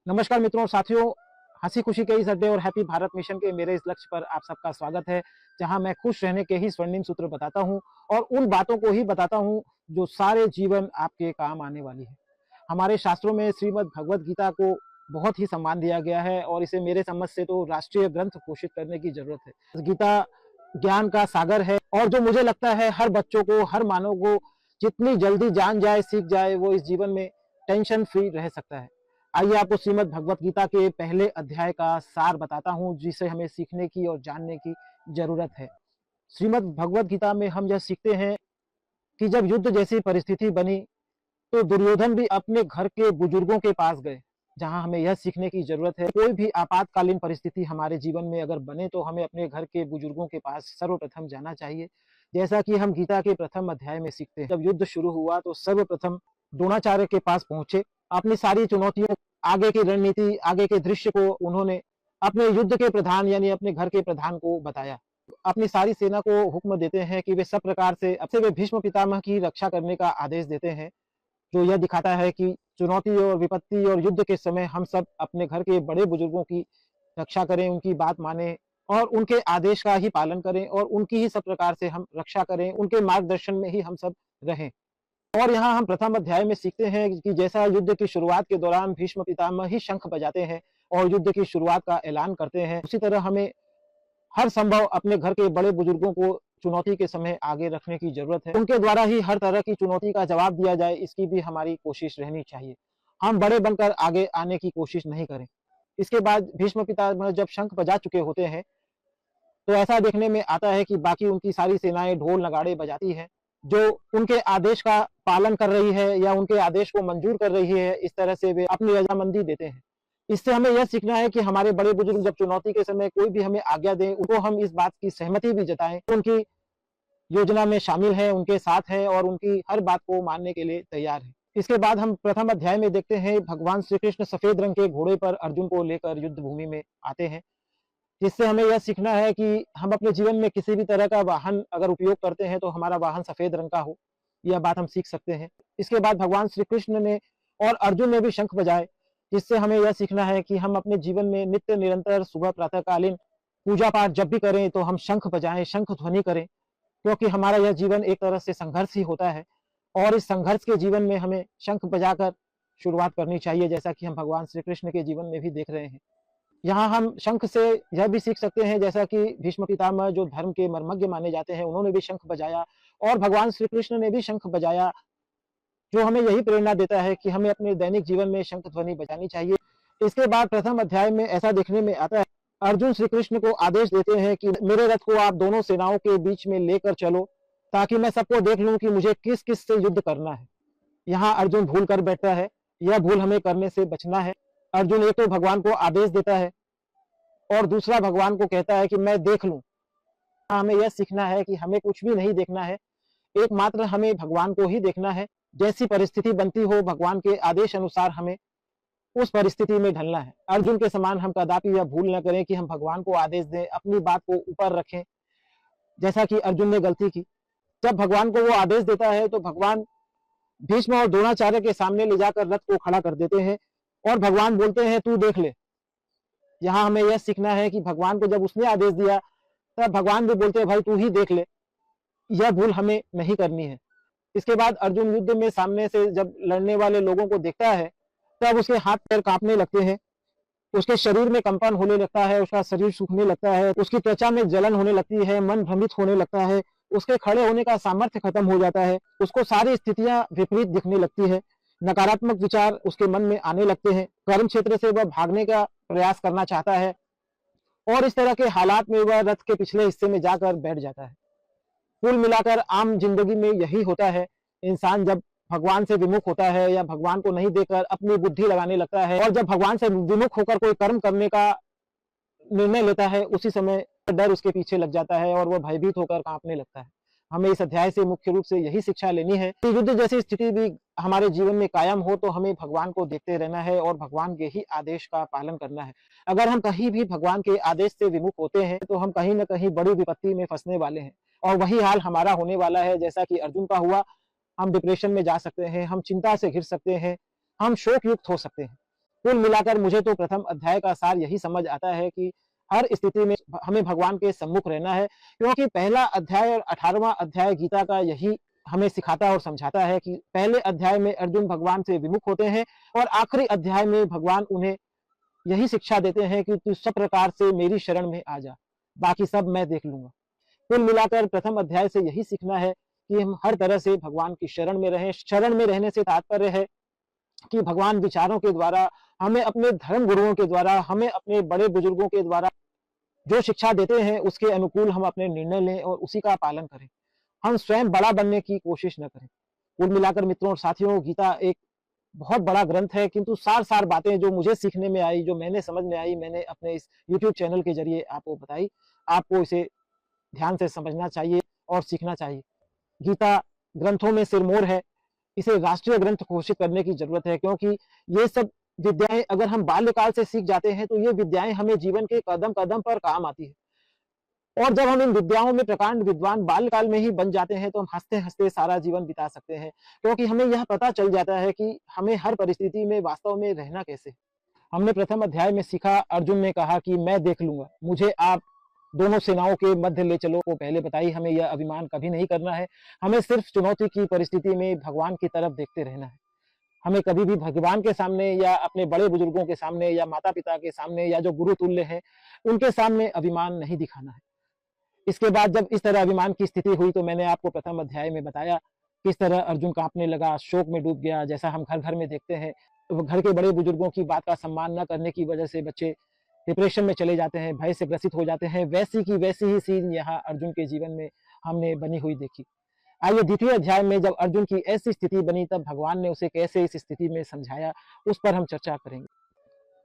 नमस्कार मित्रों और साथियों, हंसी खुशी के इस अड्डे और हैप्पी भारत मिशन के मेरे इस लक्ष्य पर आप सबका स्वागत है, जहां मैं खुश रहने के ही स्वर्णिम सूत्र बताता हूं और उन बातों को ही बताता हूं जो सारे जीवन आपके काम आने वाली है। हमारे शास्त्रों में श्रीमद् भगवत गीता को बहुत ही सम्मान दिया गया है और इसे मेरे समझ से तो राष्ट्रीय ग्रंथ घोषित करने की जरूरत है। गीता ज्ञान का सागर है और जो मुझे लगता है हर बच्चों को, हर मानव को जितनी जल्दी जान जाए, सीख जाए, वो इस जीवन में टेंशन फ्री रह सकता है। आइए आपको श्रीमद् भगवत गीता के पहले अध्याय का सार बताता हूं, जिसे हमें सीखने की और जानने की जरूरत है। श्रीमद् भगवत गीता में हम यह सीखते हैं कि जब युद्ध जैसी परिस्थिति बनी तो दुर्योधन भी अपने घर के बुजुर्गों के पास गए। जहां हमें यह सीखने की जरूरत है, कोई भी आपातकालीन परिस्थिति हमारे जीवन में अगर बने तो हमें अपने घर के बुजुर्गों के पास सर्वप्रथम जाना चाहिए। जैसा कि हम गीता के प्रथम अध्याय में सीखते हैं, जब युद्ध शुरू हुआ तो सर्वप्रथम द्रोणाचार्य के पास पहुंचे। अपनी सारी चुनौतियों, आगे की रणनीति, आगे के दृश्य को उन्होंने अपने युद्ध के प्रधान यानी अपने घर के प्रधान को बताया। अपनी सारी सेना को हुक्म देते हैं कि वे सब प्रकार से अब से वे भीष्म पितामह की रक्षा करने का आदेश देते हैं, जो यह दिखाता है कि चुनौती और विपत्ति और युद्ध के समय हम सब अपने घर के बड़े बुजुर्गों की रक्षा करें, उनकी बात माने और उनके आदेश का ही पालन करें और उनकी ही सब प्रकार से हम रक्षा करें, उनके मार्गदर्शन में ही हम सब रहें। और यहाँ हम प्रथम अध्याय में सीखते हैं कि जैसा युद्ध की शुरुआत के दौरान भीष्म पितामह ही शंख बजाते हैं और युद्ध की शुरुआत का ऐलान करते हैं, उसी तरह हमें हर संभव अपने घर के बड़े बुजुर्गों को चुनौती के समय आगे रखने की जरूरत है। उनके द्वारा ही हर तरह की चुनौती का जवाब दिया जाए, इसकी भी हमारी कोशिश रहनी चाहिए। हम बड़े बनकर आगे आने की कोशिश नहीं करें। इसके बाद भीष्म पितामह जब शंख बजा चुके होते हैं तो ऐसा देखने में आता है कि बाकी उनकी सारी सेनाएं ढोल नगाड़े बजाती हैं, जो उनके आदेश का पालन कर रही है या उनके आदेश को मंजूर कर रही है। इस तरह से वे अपनी रजामंदी देते हैं। इससे हमें यह सीखना है कि हमारे बड़े बुजुर्ग जब चुनौती के समय कोई भी हमें आज्ञा दें, उनको हम इस बात की सहमति भी जताएं, उनकी योजना में शामिल है, उनके साथ है और उनकी हर बात को मानने के लिए तैयार है। इसके बाद हम प्रथम अध्याय में देखते हैं भगवान श्री कृष्ण सफेद रंग के घोड़े पर अर्जुन को लेकर युद्ध भूमि में आते हैं, जिससे हमें यह सीखना है कि हम अपने जीवन में किसी भी तरह का वाहन अगर उपयोग करते हैं तो हमारा वाहन सफेद रंग का हो। यह बात हम सीख सकते हैं। इसके बाद भगवान श्री कृष्ण ने और अर्जुन ने भी शंख बजाए, जिससे हमें यह सीखना है कि हम अपने जीवन में नित्य निरंतर सुबह प्रातःकालीन पूजा पाठ जब भी करें तो हम शंख बजाएं, शंख ध्वनि करें, क्योंकि हमारा यह जीवन एक तरह से संघर्ष ही होता है और इस संघर्ष के जीवन में हमें शंख बजाकर शुरुआत करनी चाहिए, जैसा कि हम भगवान श्री कृष्ण के जीवन में भी देख रहे हैं। यहाँ हम शंख से यह भी सीख सकते हैं, जैसा कि भीष्म पितामह जो धर्म के मर्मज्ञ माने जाते हैं, उन्होंने भी शंख बजाया और भगवान श्री कृष्ण ने भी शंख बजाया, जो हमें यही प्रेरणा देता है कि हमें अपने दैनिक जीवन में शंख ध्वनि बजानी चाहिए। इसके बाद प्रथम अध्याय में ऐसा देखने में आता है, अर्जुन श्री कृष्ण को आदेश देते हैं कि मेरे रथ को आप दोनों सेनाओं के बीच में लेकर चलो, ताकि मैं सबको देख लूं कि मुझे किस किस से युद्ध करना है। यहाँ अर्जुन भूल कर बैठता है, यह भूल हमें करने से बचना है। अर्जुन एक तो भगवान को आदेश देता है और दूसरा भगवान को कहता है कि मैं देख लूं। हमें यह सीखना है कि हमें कुछ भी नहीं देखना है, एकमात्र हमें भगवान को ही देखना है। जैसी परिस्थिति बनती हो, भगवान के आदेश अनुसार हमें उस परिस्थिति में ढलना है। अर्जुन के समान हम कदापि यह भूल न करें कि हम भगवान को आदेश दें, अपनी बात को ऊपर रखें, जैसा कि अर्जुन ने गलती की। जब भगवान को वो आदेश देता है तो भगवान भीष्म और द्रोणाचार्य के सामने ले जाकर रथ को खड़ा कर देते हैं और भगवान बोलते हैं तू देख ले। यहाँ हमें यह सीखना है कि भगवान को जब उसने आदेश दिया तब भगवान भी बोलते हैं भाई तू ही देख ले। यह भूल हमें नहीं करनी है। इसके बाद अर्जुन युद्ध में सामने से जब लड़ने वाले लोगों को देखता है तब उसके हाथ पैर कांपने लगते हैं, उसके शरीर में कंपन होने लगता है, उसका शरीर सूखने लगता है, उसकी त्वचा में जलन होने लगती है, मन भ्रमित होने लगता है, उसके खड़े होने का सामर्थ्य खत्म हो जाता है, उसको सारी स्थितियां विपरीत दिखने लगती है, नकारात्मक विचार उसके मन में आने लगते हैं, कर्म क्षेत्र से वह भागने का प्रयास करना चाहता है और इस तरह के हालात में वह रथ के पिछले हिस्से में जाकर बैठ जाता है। कुल मिलाकर आम जिंदगी में यही होता है, इंसान जब भगवान से विमुख होता है या भगवान को नहीं देकर अपनी बुद्धि लगाने लगता है और जब भगवान से विमुख होकर कोई कर्म करने का निर्णय लेता है, उसी समय डर उसके पीछे लग जाता है और वह भयभीत होकर कांपने लगता है। हमें इस अध्याय से मुख्य रूप से यही शिक्षा लेनी है कि युद्ध जैसी स्थिति भी हमारे जीवन में कायम हो तो हमें भगवान को देखते रहना है और भगवान के ही आदेश का पालन करना है। अगर हम कहीं भी भगवान के आदेश से विमुख होते हैं तो हम कहीं न कहीं बड़ी विपत्ति में फंसने वाले हैं और वही हाल हमारा होने वाला है, जैसा कि अर्जुन का हुआ। हम डिप्रेशन में जा सकते हैं, हम चिंता से घिर सकते हैं, हम शोक युक्त हो सकते हैं। कुल मिलाकर मुझे तो प्रथम अध्याय का सार यही समझ आता है कि हर स्थिति में हमें भगवान के सम्मुख रहना है, क्योंकि पहला अध्याय और 18वां अध्याय गीता का यही हमें सिखाता और समझाता है कि पहले अध्याय में अर्जुन भगवान से विमुख होते हैं और आखिरी अध्याय में भगवान उन्हें यही शिक्षा देते हैं कि तू सब प्रकार से मेरी शरण में आ जा, बाकी सब मैं देख लूंगा। कुल मिलाकर प्रथम अध्याय से यही सीखना है कि हम हर तरह से भगवान की शरण में रहें। शरण में रहने से तात्पर्य है कि भगवान विचारों के द्वारा, हमें अपने धर्म गुरुओं के द्वारा, हमें अपने बड़े बुजुर्गों के द्वारा जो शिक्षा देते हैं उसके अनुकूल हम अपने निर्णय लें और उसी का पालन करें। हम स्वयं बड़ा बनने की कोशिश न करें। कुल मिलाकर मित्रों और साथियों, गीता एक बहुत बड़ा ग्रंथ है, किंतु सार बातें जो मुझे सीखने में आई, जो मैंने समझ में आई, मैंने अपने इस यूट्यूब चैनल के जरिए आपको बताई। आपको इसे ध्यान से समझना चाहिए और सीखना चाहिए। गीता ग्रंथों में सिरमौर है। इसे राष्ट्रीय ग्रंथ घोषित करने की जरूरत है, क्योंकि ये सब विद्याएं अगर हम बाल्यकाल से सीख जाते हैं तो ये विद्याएं हमें जीवन के कदम कदम पर काम आती है। और जब हम इन विद्याओं में प्रकांड विद्वान बाल्यकाल में ही बन जाते हैं तो हम हंसते हंसते सारा जीवन बिता सकते हैं, क्योंकि हमें यह पता चल जाता है कि हमें हर परिस्थिति में वास्तव में रहना कैसे। हमने प्रथम अध्याय में सीखा, अर्जुन ने कहा कि मैं देख लूंगा, मुझे आप दोनों सेनाओं के मध्य ले चलो। वो पहले बताई हमें यह अभिमान कभी नहीं करना है। हमें सिर्फ चुनौती की परिस्थिति में भगवान की तरफ देखते रहना है। हमें कभी भी भगवान के सामने या अपने बड़े बुजुर्गों के सामने या माता पिता के सामने या जो गुरु तुल्य हैं उनके सामने अभिमान नहीं दिखाना है। इसके बाद जब इस तरह अभिमान की स्थिति हुई तो मैंने आपको प्रथम अध्याय में बताया किस तरह अर्जुन कांपने लगा, शोक में डूब गया। जैसा हम घर घर में देखते हैं, तो घर के बड़े बुजुर्गों की बात का सम्मान न करने की वजह से बच्चे डिप्रेशन में चले जाते हैं, भय से ग्रसित हो जाते हैं। वैसी की वैसी ही सीन यहाँ अर्जुन के जीवन में हमने बनी हुई देखी। आइए द्वितीय अध्याय में जब अर्जुन की ऐसी स्थिति बनी तब भगवान ने उसे कैसे इस स्थिति में समझाया, उस पर हम चर्चा करेंगे।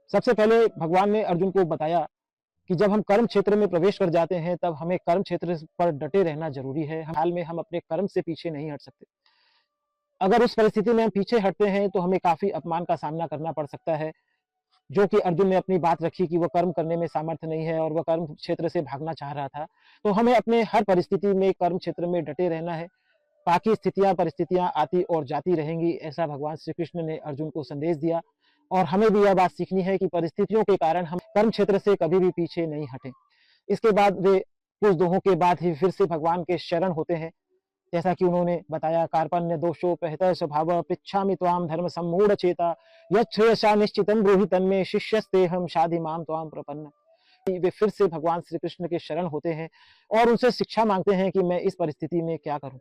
सबसे पहले भगवान ने अर्जुन को बताया कि जब हम कर्म क्षेत्र में प्रवेश कर जाते हैं तब हमें कर्म क्षेत्र पर डटे रहना जरूरी है। हाल में हम अपने कर्म से पीछे नहीं हट सकते। अगर उस परिस्थिति में हम पीछे हटते हैं तो हमें काफी अपमान का सामना करना पड़ सकता है, जो कि अर्जुन ने अपनी बात रखी कि वह कर्म करने में सामर्थ्य नहीं है और वह कर्म क्षेत्र से भागना चाह रहा था। तो हमें अपने हर परिस्थिति में कर्म क्षेत्र में डटे रहना है। बाकी स्थितियां परिस्थितियां आती और जाती रहेंगी, ऐसा भगवान श्री कृष्ण ने अर्जुन को संदेश दिया। और हमें भी यह बात सीखनी है कि परिस्थितियों के कारण हम कर्म क्षेत्र से कभी भी पीछे नहीं हटें। इसके बाद वे कुछ दोहों के बाद ही फिर से भगवान के शरण होते हैं। जैसा कि उन्होंने बताया, कार्पण्य दोषो प्रहत स्वभाव पृच्छामि त्वाम धर्म सम्मूढ़ चेता यच्छ्रेयसा निश्चितं ब्रूहि तन्मे शिष्यस्ते हम शाधि माम त्वाम प्रपन्न। वे फिर से भगवान श्री कृष्ण के शरण होते हैं और उनसे शिक्षा मांगते हैं कि मैं इस परिस्थिति में क्या करूं,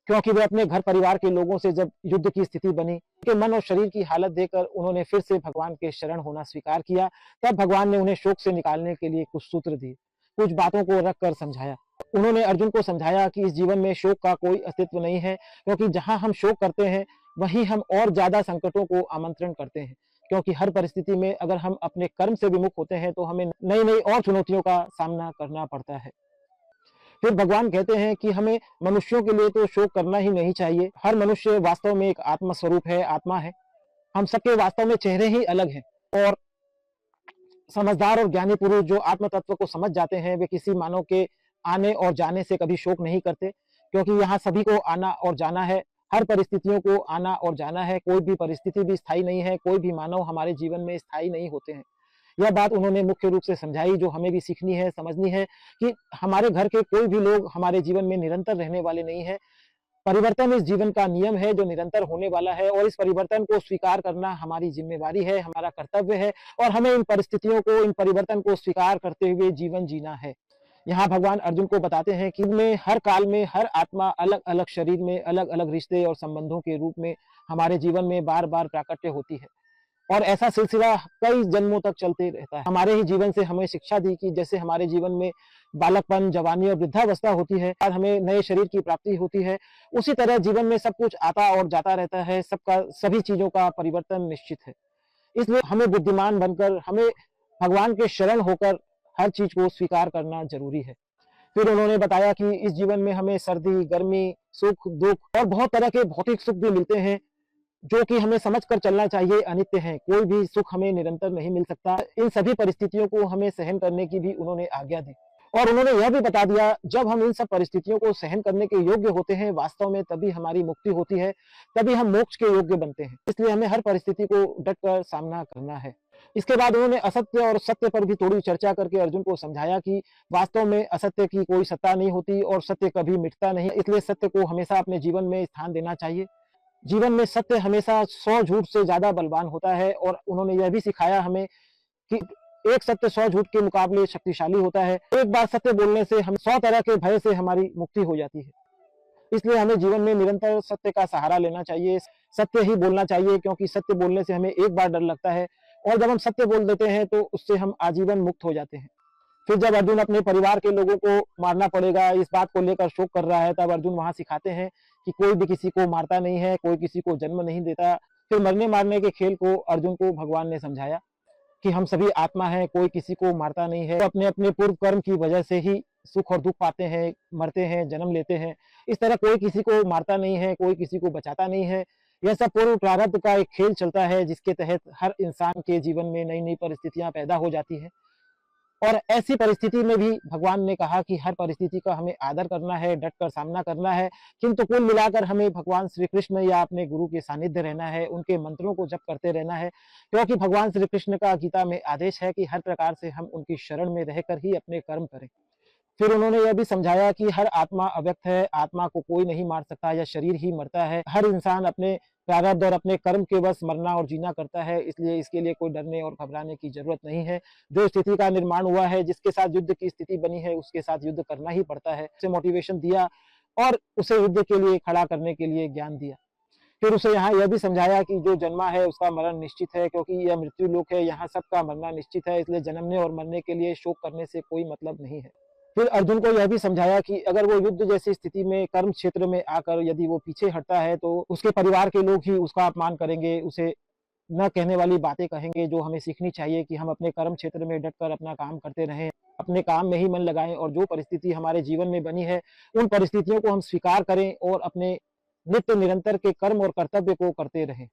क्योंकि वे अपने घर परिवार के लोगों से जब युद्ध की स्थिति बनी, उनके मन और शरीर की हालत देखकर उन्होंने फिर से भगवान के शरण होना स्वीकार किया। तब भगवान ने उन्हें शोक से निकालने के लिए कुछ सूत्र दिए, कुछ बातों को रखकर समझाया। उन्होंने अर्जुन को समझाया कि इस जीवन में शोक का कोई अस्तित्व नहीं है, क्योंकि जहां हम शोक करते हैं वहीं हम और ज्यादा संकटों को आमंत्रण करते हैं। क्योंकि हर परिस्थिति में अगर हम अपने कर्म से विमुख होते हैं तो हमें नई नई और चुनौतियों का सामना करना पड़ता है। फिर भगवान कहते हैं कि हमें मनुष्यों के लिए तो शोक करना ही नहीं चाहिए। हर मनुष्य वास्तव में एक आत्म स्वरूप है, आत्मा है। हम सबके वास्तव में चेहरे ही अलग हैं। और समझदार और ज्ञानी पुरुष जो आत्म तत्व को समझ जाते हैं, वे किसी मानव के आने और जाने से कभी शोक नहीं करते, क्योंकि यहाँ सभी को आना और जाना है। हर परिस्थितियों को आना और जाना है। कोई भी परिस्थिति भी स्थायी नहीं है, कोई भी मानव हमारे जीवन में स्थायी नहीं होते हैं। यह बात उन्होंने मुख्य रूप से समझाई, जो हमें भी सीखनी है, समझनी है कि हमारे घर के कोई भी लोग हमारे जीवन में निरंतर रहने वाले नहीं है। परिवर्तन इस जीवन का नियम है जो निरंतर होने वाला है, और इस परिवर्तन को स्वीकार करना हमारी जिम्मेवारी है, हमारा कर्तव्य है, और हमें इन परिस्थितियों को, इन परिवर्तन को स्वीकार करते हुए जीवन जीना है। यहाँ भगवान अर्जुन को बताते हैं कि में हर काल में हर आत्मा अलग अलग शरीर में अलग अलग रिश्ते और संबंधों के रूप में हमारे जीवन में बार बार प्राकट्य होती है, और ऐसा सिलसिला कई जन्मों तक चलते रहता है। हमारे ही जीवन से हमें शिक्षा दी कि जैसे हमारे जीवन में बालकपन, जवानी और वृद्धावस्था होती है, और हमें नए शरीर की प्राप्ति होती है, उसी तरह जीवन में सब कुछ आता और जाता रहता है। सबका, सभी चीजों का परिवर्तन निश्चित है। इसलिए हमें बुद्धिमान बनकर, हमें भगवान के शरण होकर हर चीज को स्वीकार करना जरूरी है। फिर उन्होंने बताया कि इस जीवन में हमें सर्दी, गर्मी, सुख, दुख और बहुत तरह के भौतिक सुख भी मिलते हैं, जो कि हमें समझकर चलना चाहिए अनित्य हैं। कोई भी सुख हमें निरंतर नहीं मिल सकता। इन सभी परिस्थितियों को हमें सहन करने की भी उन्होंने आज्ञा दी। और उन्होंने यह भी बता दिया, जब हम इन सब परिस्थितियों को सहन करने के योग्य होते हैं वास्तव में, तभी हमारी मुक्ति होती है, तभी हम मोक्ष के योग्य बनते हैं। इसलिए हमें हर परिस्थिति को डट कर सामना करना है। इसके बाद उन्होंने असत्य और सत्य पर भी थोड़ी चर्चा करके अर्जुन को समझाया कि वास्तव में असत्य की कोई सत्ता नहीं होती और सत्य कभी मिटता नहीं, इसलिए सत्य को हमेशा अपने जीवन में स्थान देना चाहिए। जीवन में सत्य हमेशा 100 झूठ से ज्यादा बलवान होता है, और उन्होंने यह भी सिखाया हमें कि एक सत्य 100 झूठ के मुकाबले शक्तिशाली होता है। एक बार सत्य बोलने से हम 100 तरह के भय से हमारी मुक्ति हो जाती है। इसलिए हमें जीवन में निरंतर सत्य का सहारा लेना चाहिए, सत्य ही बोलना चाहिए, क्योंकि सत्य बोलने से हमें एक बार डर लगता है, और जब हम सत्य बोल देते हैं तो उससे हम आजीवन मुक्त हो जाते हैं। फिर जब अर्जुन अपने परिवार के लोगों को मारना पड़ेगा इस बात को लेकर शोक कर रहा है, तब अर्जुन वहां सिखाते हैं कि कोई भी किसी को मारता नहीं है, कोई किसी को जन्म नहीं देता। फिर मरने मारने के खेल को अर्जुन को भगवान ने समझाया कि हम सभी आत्मा हैं, कोई किसी को मारता नहीं है, तो अपने अपने पूर्व कर्म की वजह से ही सुख और दुख पाते हैं, मरते हैं, जन्म लेते हैं। इस तरह कोई किसी को मारता नहीं है, कोई किसी को बचाता नहीं है। यह सब पूर्व प्रारब्ध का एक खेल चलता है, जिसके तहत हर इंसान के जीवन में नई नई परिस्थितियां पैदा हो जाती हैं। और ऐसी परिस्थिति में भी भगवान ने कहा कि हर परिस्थिति का हमें आदर करना है, डट कर सामना करना है, किंतु कुल मिलाकर हमें भगवान श्री कृष्ण या अपने गुरु के सानिध्य रहना है, उनके मंत्रों को जप करते रहना है, क्योंकि भगवान श्री कृष्ण का गीता में आदेश है कि हर प्रकार से हम उनकी शरण में रहकर ही अपने कर्म करें। फिर उन्होंने यह भी समझाया कि हर आत्मा अव्यक्त है, आत्मा को कोई नहीं मार सकता, या शरीर ही मरता है। हर इंसान अपने प्रारब्ध और अपने कर्म के बस मरना और जीना करता है, इसलिए इसके लिए कोई डरने और घबराने की जरूरत नहीं है। जो स्थिति का निर्माण हुआ है, जिसके साथ युद्ध की स्थिति बनी है, उसके साथ युद्ध करना ही पड़ता है। उसे मोटिवेशन दिया और उसे युद्ध के लिए खड़ा करने के लिए ज्ञान दिया। फिर उसे यहाँ यह भी समझाया कि जो जन्मा है उसका मरण निश्चित है, क्योंकि यह मृत्यु लोक है, यहाँ सबका मरना निश्चित है, इसलिए जन्मने और मरने के लिए शोक करने से कोई मतलब नहीं है। फिर अर्जुन को यह भी समझाया कि अगर वो युद्ध जैसी स्थिति में कर्म क्षेत्र में आकर यदि वो पीछे हटता है, तो उसके परिवार के लोग ही उसका अपमान करेंगे, उसे न कहने वाली बातें कहेंगे, जो हमें सीखनी चाहिए कि हम अपने कर्म क्षेत्र में डटकर अपना काम करते रहें, अपने काम में ही मन लगाएं, और जो परिस्थिति हमारे जीवन में बनी है उन परिस्थितियों को हम स्वीकार करें और अपने नित्य निरंतर के कर्म और कर्तव्य को करते रहें।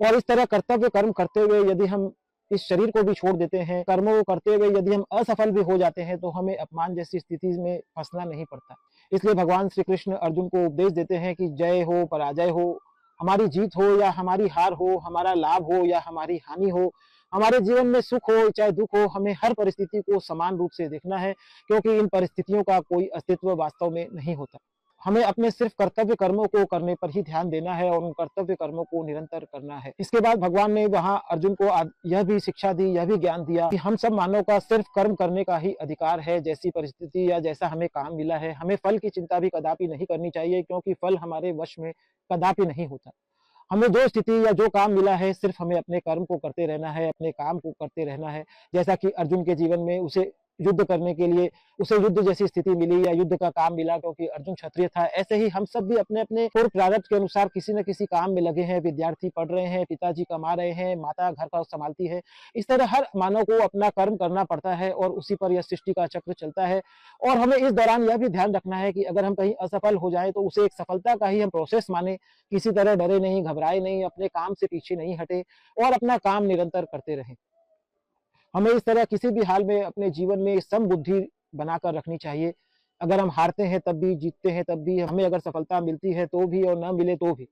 और इस तरह कर्तव्य कर्म करते हुए यदि हम इस शरीर को भी छोड़ देते हैं, कर्मों को करते हुए यदि हम असफल भी हो जाते हैं, तो हमें अपमान जैसी स्थिति में फंसना नहीं पड़ता। इसलिए भगवान श्री कृष्ण अर्जुन को उपदेश देते हैं कि जय हो पराजय हो, हमारी जीत हो या हमारी हार हो, हमारा लाभ हो या हमारी हानि हो, हमारे जीवन में सुख हो चाहे दुख हो, हमें हर परिस्थिति को समान रूप से देखना है, क्योंकि इन परिस्थितियों का कोई अस्तित्व वास्तव में नहीं होता। हमें अपने सिर्फ कर्तव्य कर्मों को करने पर ही ध्यान देना है और उन कर्तव्य कर्मों को निरंतर करना है। इसके बाद भगवान ने वहां अर्जुन को यह भी शिक्षा दी, यह भी ज्ञान दिया कि हम सब मानव का सिर्फ कर्म करने का ही अधिकार है। जैसी परिस्थिति या जैसा हमें काम मिला है, हमें फल की चिंता भी कदापि नहीं करनी चाहिए, क्योंकि फल हमारे वश में कदापि नहीं होता। हमें जो स्थिति या जो काम मिला है, सिर्फ हमें अपने कर्म को करते रहना है, अपने काम को करते रहना है। जैसा कि अर्जुन के जीवन में उसे युद्ध करने के लिए उसे युद्ध जैसी स्थिति मिली या युद्ध का काम मिला, क्योंकि अर्जुन क्षत्रिय था, ऐसे ही हम सब भी अपने अपने पूर्व प्रारब्ध के अनुसार किसी न किसी काम में लगे हैं। विद्यार्थी पढ़ रहे हैं, पिताजी कमा रहे हैं, माता घर का संभालती है। इस तरह हर मानव को अपना कर्म करना पड़ता है और उसी पर यह सृष्टि का चक्र चलता है। और हमें इस दौरान यह भी ध्यान रखना है कि अगर हम कहीं असफल हो जाए तो उसे एक सफलता का ही हम प्रोसेस माने, किसी तरह डरे नहीं, घबराए नहीं, अपने काम से पीछे नहीं हटे और अपना काम निरंतर करते रहें। हमें इस तरह किसी भी हाल में अपने जीवन में समबुद्धि बनाकर रखनी चाहिए। अगर हम हारते हैं तब भी, जीतते हैं तब भी, हमें अगर सफलता मिलती है तो भी और न मिले तो भी,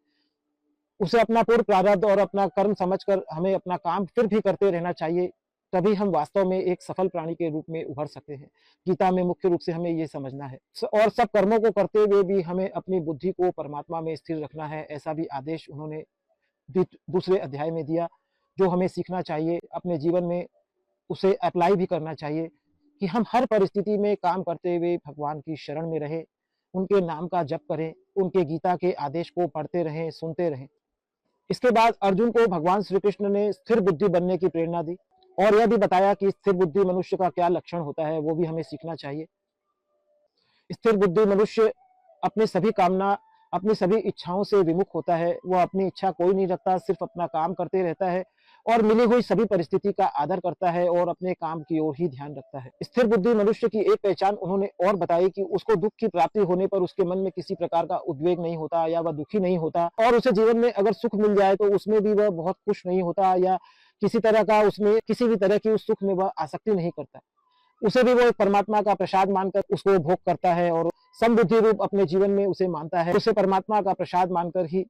उसे अपना पूर्ण प्रारब्ध और अपना कर्म समझकर हमें अपना काम फिर भी करते रहना चाहिए। तभी हम वास्तव में एक सफल प्राणी के रूप में उभर सकते हैं। गीता में मुख्य रूप से हमें ये समझना है। और सब कर्मों को करते हुए भी हमें अपनी बुद्धि को परमात्मा में स्थिर रखना है, ऐसा भी आदेश उन्होंने दूसरे अध्याय में दिया, जो हमें सीखना चाहिए, अपने जीवन में उसे अप्लाई भी करना चाहिए कि हम हर परिस्थिति में काम करते हुए भगवान की शरण में रहें, उनके नाम का जप करें, उनके गीता के आदेश को पढ़ते रहें, सुनते रहें। इसके बाद अर्जुन को भगवान श्री कृष्ण ने स्थिर बुद्धि बनने की प्रेरणा दी और यह भी बताया कि स्थिर बुद्धि मनुष्य का क्या लक्षण होता है, वो भी हमें सीखना चाहिए। स्थिर बुद्धि मनुष्य अपने सभी कामना, अपनी सभी इच्छाओं से विमुख होता है। वह अपनी इच्छा कोई नहीं रखता, सिर्फ अपना काम करते रहता है और मिली हुई सभी परिस्थिति का आदर करता है और अपने काम की ओर ही ध्यान रखता है। स्थिर बुद्धि मनुष्य की एक पहचान उन्होंने और बताई कि उसको दुख की प्राप्ति होने पर उसके मन में किसी प्रकार का उद्वेग नहीं होता या वह दुखी नहीं होता, और उसे जीवन में अगर सुख मिल जाए तो उसमें भी वह बहुत खुश नहीं होता या किसी तरह का उसमें किसी भी तरह की उस सुख में वह आसक्ति नहीं करता। उसे भी वो एक परमात्मा का प्रसाद मानकर उसको भोग करता है और समबुद्धि रूप अपने जीवन में उसे मानता है। उसे परमात्मा का प्रसाद मानकर ही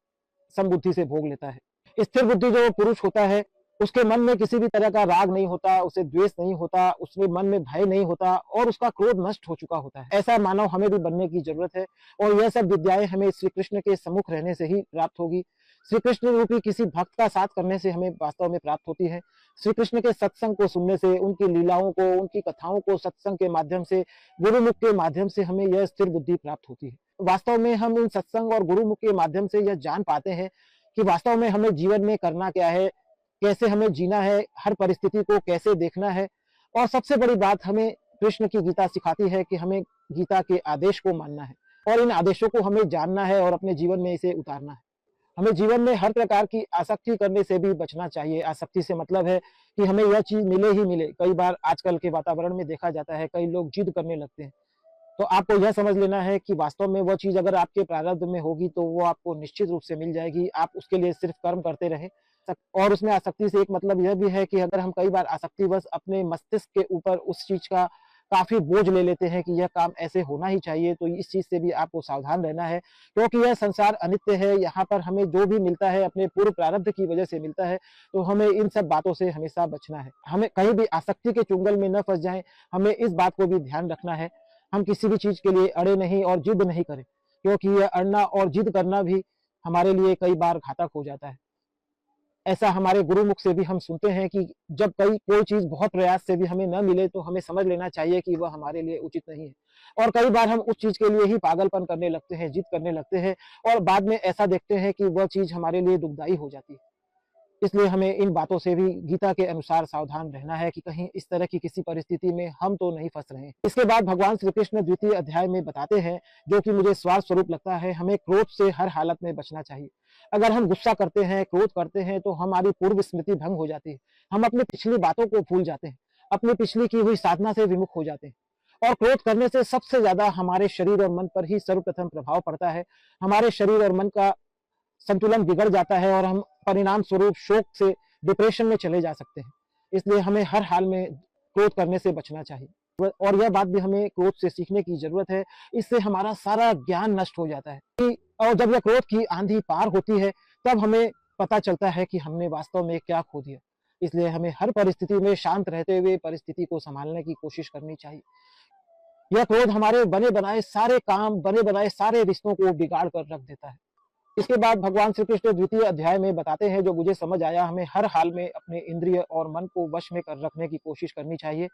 समबुद्धि से भोग लेता है। स्थिर बुद्धि जो पुरुष होता है, उसके मन में किसी भी तरह का राग नहीं होता, उसे द्वेष नहीं होता, उसके मन में भय नहीं होता और उसका क्रोध नष्ट हो चुका होता है। ऐसा मानव हमें भी बनने की जरूरत है और यह सब विद्याएं हमें श्री कृष्ण के सम्मुख रहने से ही प्राप्त होगी। श्री कृष्ण रूपी किसी भक्त का साथ करने से हमें वास्तव में प्राप्त होती है। श्री कृष्ण के सत्संग को सुनने से, उनकी लीलाओं को, उनकी कथाओं को सत्संग के माध्यम से, गुरुमुख के माध्यम से हमें यह स्थिर बुद्धि प्राप्त होती है। वास्तव में हम इन सत्संग और गुरुमुख के माध्यम से यह जान पाते हैं कि वास्तव में हमें जीवन में करना क्या है, कैसे हमें जीना है, हर परिस्थिति को कैसे देखना है। और सबसे बड़ी बात हमें कृष्ण की गीता सिखाती है कि हमें गीता के आदेश को मानना है और इन आदेशों को हमें जानना है और अपने जीवन में इसे उतारना है। हमें जीवन में हर प्रकार की आसक्ति करने से भी बचना चाहिए। आसक्ति से मतलब है कि हमें यह चीज मिले ही मिले। कई बार आजकल के वातावरण में देखा जाता है, कई लोग जिद करने लगते हैं। तो आपको यह समझ लेना है कि वास्तव में वह चीज अगर आपके प्रारब्ध में होगी तो वो आपको निश्चित रूप से मिल जाएगी। आप उसके लिए सिर्फ कर्म करते रहें। और उसमें आसक्ति से एक मतलब यह भी है कि अगर हम कई बार आसक्तिवश अपने मस्तिष्क के ऊपर उस चीज का काफी बोझ ले लेते हैं कि यह काम ऐसे होना ही चाहिए, तो इस चीज से भी आपको सावधान रहना है, क्योंकि यह संसार अनित्य है। यहाँ पर हमें जो भी मिलता है अपने पूर्व प्रारब्ध की वजह से मिलता है, तो हमें इन सब बातों से हमेशा बचना है। हमें कहीं भी आसक्ति के चुंगल में न फंस जाएं। हमें इस बात को भी ध्यान रखना है, हम किसी भी चीज के लिए अड़े नहीं और जिद नहीं करें, क्योंकि यह अड़ना और जिद करना भी हमारे लिए कई बार घातक हो जाता है। ऐसा हमारे गुरुमुख से भी हम सुनते हैं कि जब कोई चीज बहुत प्रयास से भी हमें न मिले तो हमें समझ लेना चाहिए कि वह हमारे लिए उचित नहीं है। और कई बार हम उस चीज के लिए ही पागलपन करने लगते हैं, जिद करने लगते हैं और बाद में ऐसा देखते हैं कि वह चीज हमारे लिए दुखदायी हो जाती है। इसलिए हमें इन बातों से भी गीता के अनुसार सावधान रहना है कि कहीं इस तरह की किसी परिस्थिति में हम तो नहीं फंस रहे हैं। इसके बाद भगवान श्री कृष्ण द्वितीय अध्याय में बताते हैं, जो कि मुझे स्वार्थ स्वरूप लगता है, हमें क्रोध से हर हालत में बचना चाहिए। अगर हम गुस्सा करते हैं, क्रोध करते हैं, तो हमारी पूर्व स्मृति भंग हो जाती है। हम अपनी पिछली बातों को भूल जाते हैं, अपनी पिछली की हुई साधना से विमुख हो जाते हैं। और क्रोध करने से सबसे ज्यादा हमारे शरीर और मन पर ही सर्वप्रथम प्रभाव पड़ता है। हमारे शरीर और मन का संतुलन बिगड़ जाता है और हम परिणाम स्वरूप शोक से डिप्रेशन में चले जा सकते हैं। इसलिए हमें हर हाल में क्रोध करने से बचना चाहिए। और यह बात भी हमें क्रोध से सीखने की जरूरत है, इससे हमारा सारा ज्ञान नष्ट हो जाता है। और जब यह क्रोध की आंधी पार होती है, तब हमें पता चलता है कि हमने वास्तव में क्या खो दिया। इसलिए हमें हर परिस्थिति में शांत रहते हुए परिस्थिति को संभालने की कोशिश करनी चाहिए। यह क्रोध हमारे बने बनाए सारे काम, बने बनाए सारे रिश्तों को बिगाड़ कर रख देता है। इसके बाद भगवान श्री कृष्ण द्वितीय अध्याय में बताते हैं, जो मुझे समझ आया, हमें हर हाल में अपने इंद्रिय और मन को वश में कर रखने की कोशिश करनी चाहिए।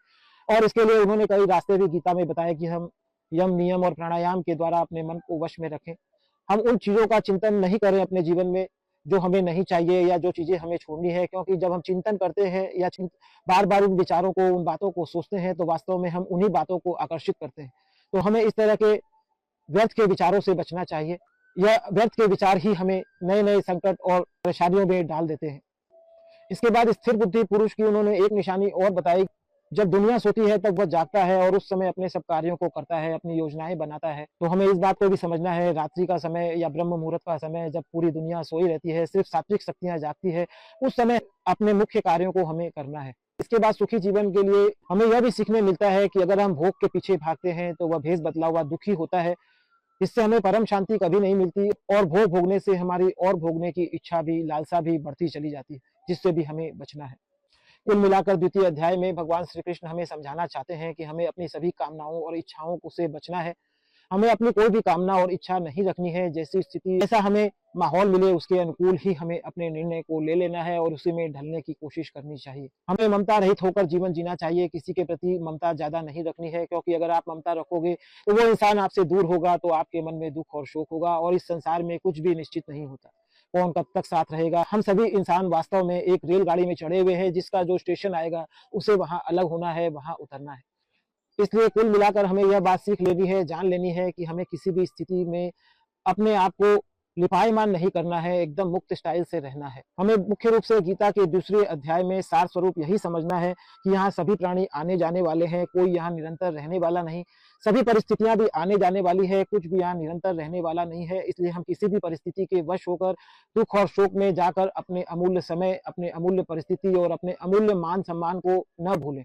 और इसके लिए उन्होंने कई रास्ते भी गीता में बताए कि हम यम, नियम और प्राणायाम के द्वारा अपने मन को वश में रखें। हम उन चीजों का चिंतन नहीं करें अपने जीवन में जो हमें नहीं चाहिए या जो चीजें हमें छोड़नी है, क्योंकि जब हम चिंतन करते हैं या बार बार उन विचारों को, उन बातों को सोचते हैं, तो वास्तव में हम उन्हीं बातों को आकर्षित करते हैं। तो हमें इस तरह के व्यर्थ के विचारों से बचना चाहिए। यह व्यर्थ के विचार ही हमें नए नए संकट और परेशानियों में डाल देते हैं। इसके बाद स्थिर बुद्धि पुरुष की उन्होंने एक निशानी और बताई। जब दुनिया सोती है तब वह जागता है और उस समय अपने सब कार्यों को करता है, अपनी योजनाएं बनाता है। तो हमें इस बात को भी समझना है, रात्रि का समय या ब्रह्म मुहूर्त का समय, जब पूरी दुनिया सोई रहती है, सिर्फ सात्विक शक्तियां जागती है, उस समय अपने मुख्य कार्यों को हमें करना है। इसके बाद सुखी जीवन के लिए हमें यह भी सीखने मिलता है कि अगर हम भोग के पीछे भागते हैं तो वह भेष बदला हुआ दुखी होता है। इससे हमें परम शांति कभी नहीं मिलती और भोग भोगने से हमारी और भोगने की इच्छा भी, लालसा भी बढ़ती चली जाती है, जिससे भी हमें बचना है। कुल मिलाकर द्वितीय अध्याय में भगवान श्री कृष्ण हमें समझाना चाहते हैं कि हमें अपनी सभी कामनाओं और इच्छाओं से बचना है। हमें अपनी कोई भी कामना और इच्छा नहीं रखनी है। जैसी स्थिति, जैसा हमें माहौल मिले, उसके अनुकूल ही हमें अपने निर्णय को ले लेना है और उसी में ढलने की कोशिश करनी चाहिए। हमें ममता रहित होकर जीवन जीना चाहिए। किसी के प्रति ममता ज्यादा नहीं रखनी है, क्योंकि अगर आप ममता रखोगे तो वो इंसान आपसे दूर होगा, तो आपके मन में दुख और शोक होगा। और इस संसार में कुछ भी निश्चित नहीं होता, कौन कब तक साथ रहेगा। हम सभी इंसान वास्तव में एक रेलगाड़ी में चढ़े हुए हैं, जिसका जो स्टेशन आएगा उसे वहां अलग होना है, वहां उतरना है। इसलिए कुल मिलाकर हमें यह बात सीख लेनी है, जान लेनी है कि हमें किसी भी स्थिति में अपने आप को लिपायमान नहीं करना है, एकदम मुक्त स्टाइल से रहना है। हमें मुख्य रूप से गीता के दूसरे अध्याय में सार स्वरूप यही समझना है कि यहाँ सभी प्राणी आने जाने वाले हैं, कोई यहाँ निरंतर रहने वाला नहीं। सभी परिस्थितियां भी आने जाने वाली है, कुछ भी यहाँ निरंतर रहने वाला नहीं है। इसलिए हम किसी भी परिस्थिति के वश होकर दुख और शोक में जाकर अपने अमूल्य समय, अपने अमूल्य परिस्थिति और अपने अमूल्य मान सम्मान को न भूलें।